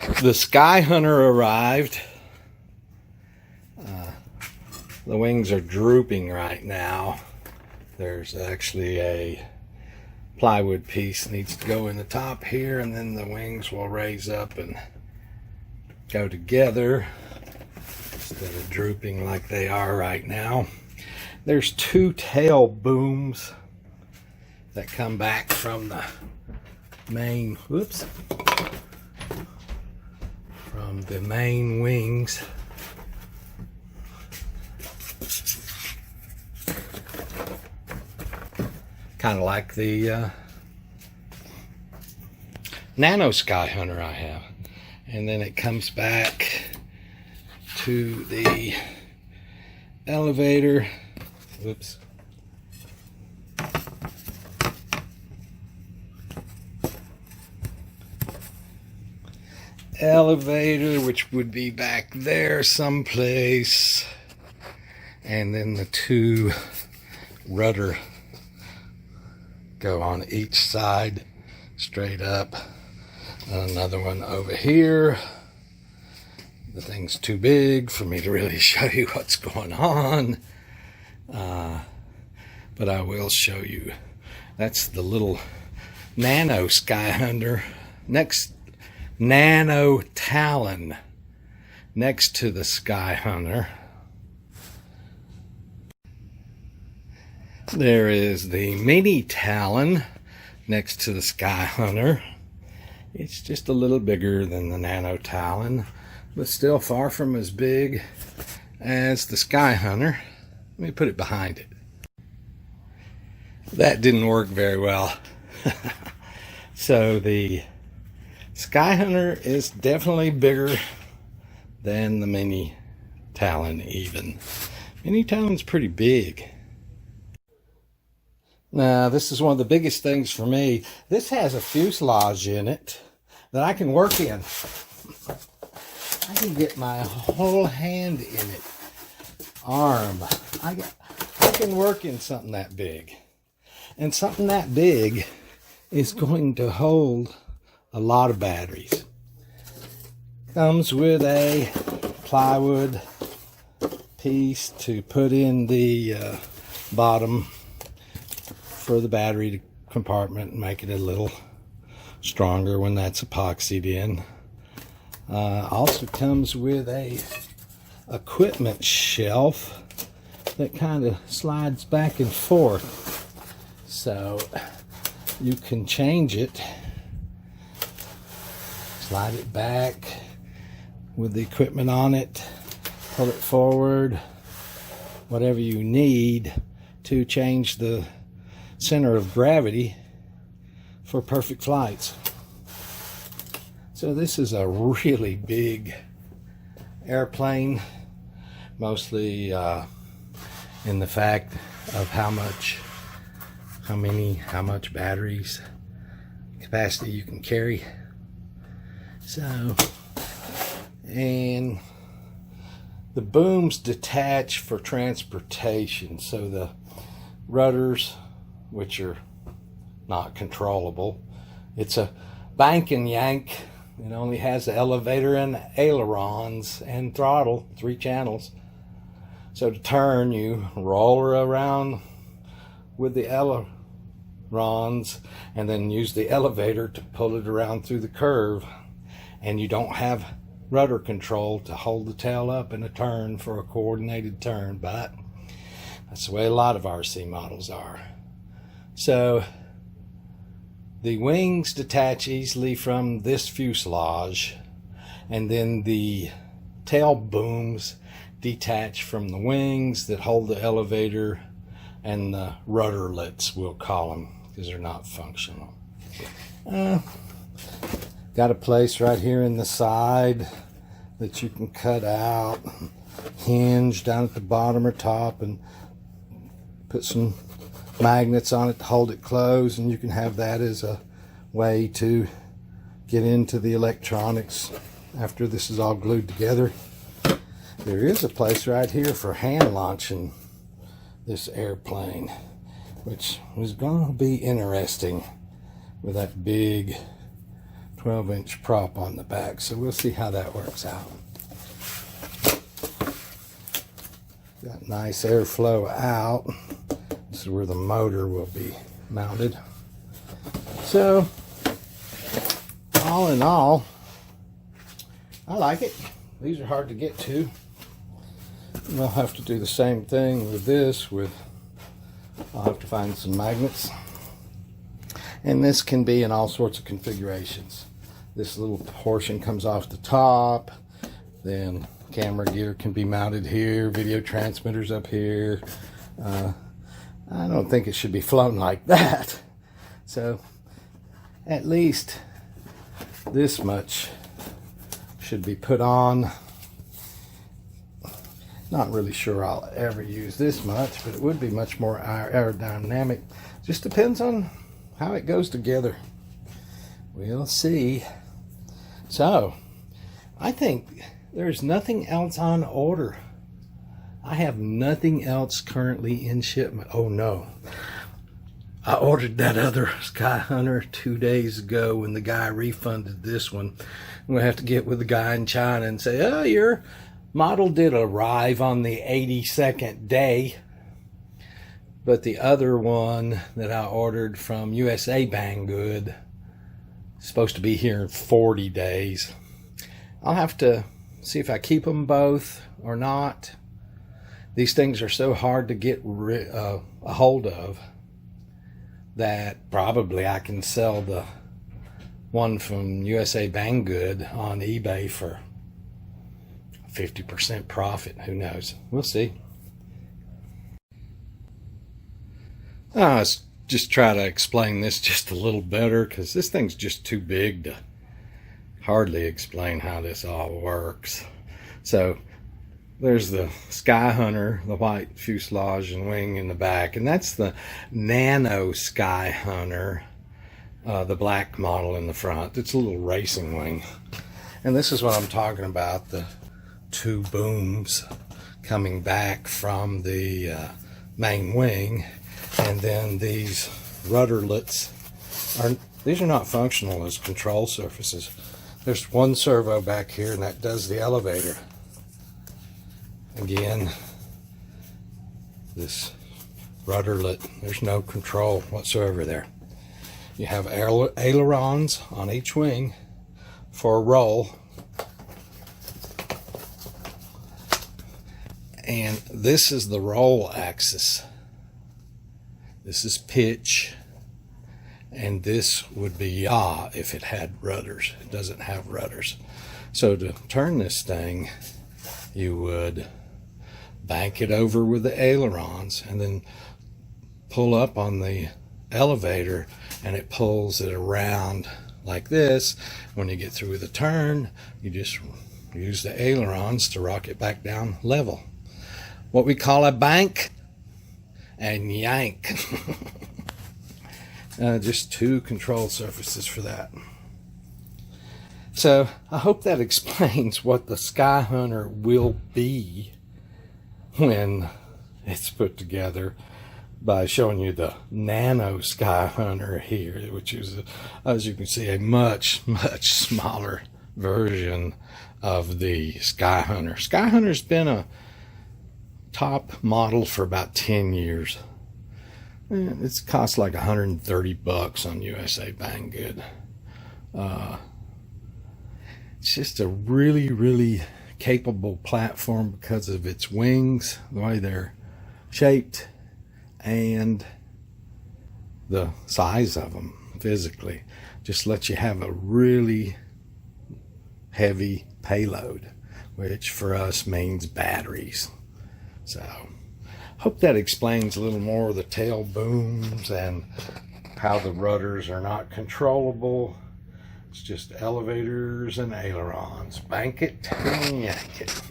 The Skyhunter arrived. The wings are drooping right now. There's actually a plywood piece needs to go in the top here, and then the wings will raise up and go together instead of drooping like they are right now. There's two tail booms that come back from the main, from the main wings. Kind of like the Nano Skyhunter I have. And then it comes back to the elevator. Elevator, which would be back there someplace. And then the two rudder go on each side straight up. Another one over here. The thing's too big for me to really show you what's going on, but I will show you. That's the little Nano Skyhunter, next Nano Talon next to the Skyhunter. There is the Mini Talon next to the Skyhunter. It's just a little bigger than the Nano Talon, but still far from as big as the Skyhunter. Let me put it behind it. That didn't work very well. So the Skyhunter is definitely bigger than the Mini Talon even. Mini Talon's pretty big. Now, this is one of the biggest things for me. This has a fuselage in it that I can work in. I can get my whole hand in it. Arm. I can work in something that big. And something that big is going to hold a lot of batteries. Comes with a plywood piece to put in the bottom for the battery compartment and make it a little stronger when that's epoxied in. Also comes with a equipment shelf that kind of slides back and forth, so you can change it, slide it back with the equipment on it, pull it forward, whatever you need to change the center of gravity for perfect flights. So this is a really big airplane, mostly in the fact of how much batteries capacity you can carry. So, and the booms detach for transportation, so the rudders, which are not controllable, it's a bank and yank. It only has the elevator and ailerons and throttle, 3 channels. So to turn, you roll her around with the ailerons and then use the elevator to pull it around through the curve. And you don't have rudder control to hold the tail up in a turn for a coordinated turn, but that's the way a lot of RC models are. So the wings detach easily from this fuselage, and then the tail booms detach from the wings that hold the elevator and the rudderlets, we'll call them, because they're not functional. Got a place right here in the side that you can cut out, hinge down at the bottom or top, and put some magnets on it to hold it closed, and you can have that as a way to get into the electronics after this is all glued together. There is a place right here for hand launching this airplane, which is going to be interesting with that big 12-inch prop on the back, so we'll see how that works out. Got nice airflow out. This is where the motor will be mounted. So, all in all, I like it. These are hard to get to. We'll have to do the same thing with this. I'll have to find some magnets. And this can be in all sorts of configurations. This little portion comes off the top. Then camera gear can be mounted here. Video transmitters up here. I don't think it should be flown like that. So at least this much should be put on. Not really sure I'll ever use this much, but it would be much more aerodynamic. Just depends on how it goes together. We'll see. So, I think there's nothing else on order. I have nothing else currently in shipment. Oh no. I ordered that other Skyhunter 2 days ago when the guy refunded this one. I'm going to have to get with the guy in China and say, oh, your model did arrive on the 82nd day. But the other one that I ordered from USA Banggood is supposed to be here in 40 days. I'll have to see if I keep them both or not. These things are so hard to get a hold of that probably I can sell the one from USA Banggood on eBay for 50% profit. Who knows? We'll see. Let's just try to explain this just a little better, because this thing's just too big to hardly explain how this all works. So there's the Skyhunter, the white fuselage and wing in the back, and that's the Nano Skyhunter, the black model in the front. It's a little racing wing. And this is what I'm talking about, the two booms coming back from the main wing. And then these rudderlets these are not functional as control surfaces. There's one servo back here, and that does the elevator. Again, this rudderlet, there's no control whatsoever there. You have ailerons on each wing for a roll. And this is the roll axis. This is pitch, and this would be yaw if it had rudders. It doesn't have rudders. So to turn this thing, you would bank it over with the ailerons and then pull up on the elevator, and it pulls it around like this. When you get through with the turn, you just use the ailerons to rock it back down level. What we call a bank and yank. Just two control surfaces for that. So I hope that explains what the Skyhunter will be when it's put together, by showing you the Nano Skyhunter here, which is, as you can see, a much, much smaller version of the Skyhunter. Skyhunter's been a top model for about 10 years. It's cost like $130 on USA Banggood. It's just a really, really capable platform because of its wings, the way they're shaped, and the size of them physically. Just lets you have a really heavy payload, which for us means batteries. So, hope that explains a little more of the tail booms and how the rudders are not controllable. It's just elevators and ailerons. Bank it and yank it.